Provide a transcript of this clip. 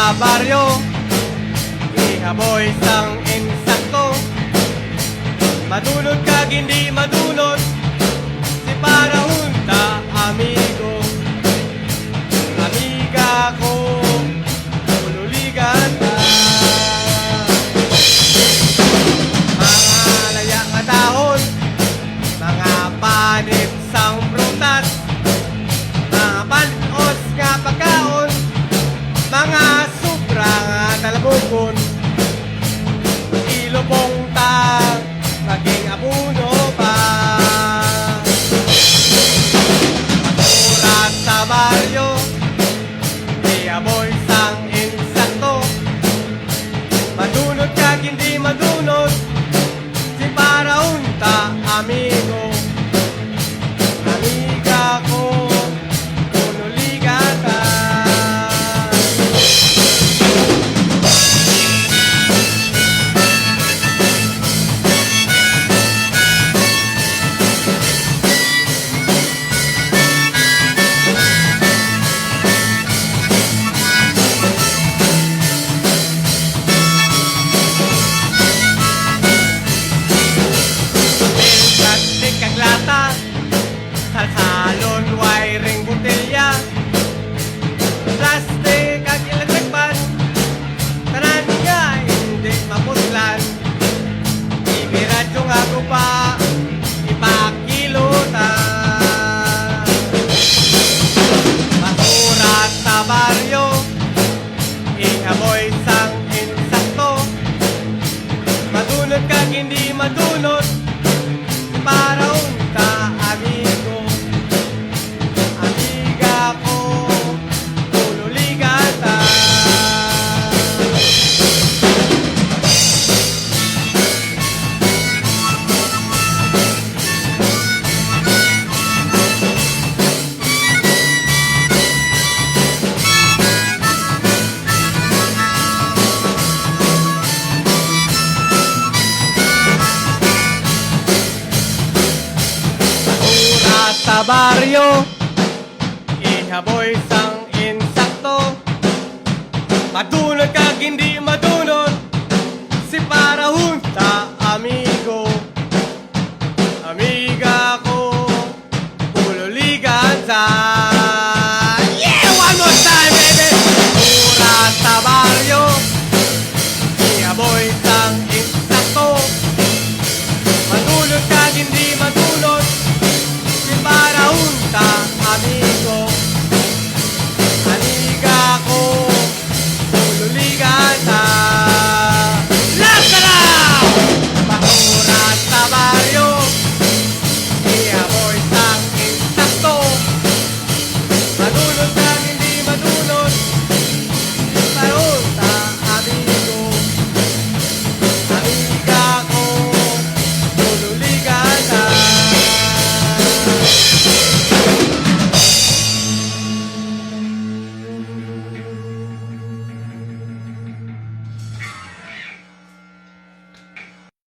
sa baryo, ihaboy sang insakto. Madunot kag hindi madunot, si Parahunta, amigo. Amiga ko, ululigan ka. Mga layak nga dahon, mga panit sang prutas, mga panos nga pagkaon, mga sobra nga talabukon. Ilubong ta, maging abuno pa. Masurat sa baryo, ihaboy sang insakto. Madunot kag hindi madunot, si Parahunta, amigo. Amiga ko, unuligan ka. Plastic kag lata, salsalon wiring botelya. Plastic kag electric pan, tanan nga hindi maputlan. Ibiradyo nga ko pa, ipakilota. Basura sa baryo, ihaboy sang insakto. Madunot kag hindi madunot, si Parahunta, amigo. Amiga ko, ululigan ka. Basura sa baryo, ihaboy sang insakto. Madunot ka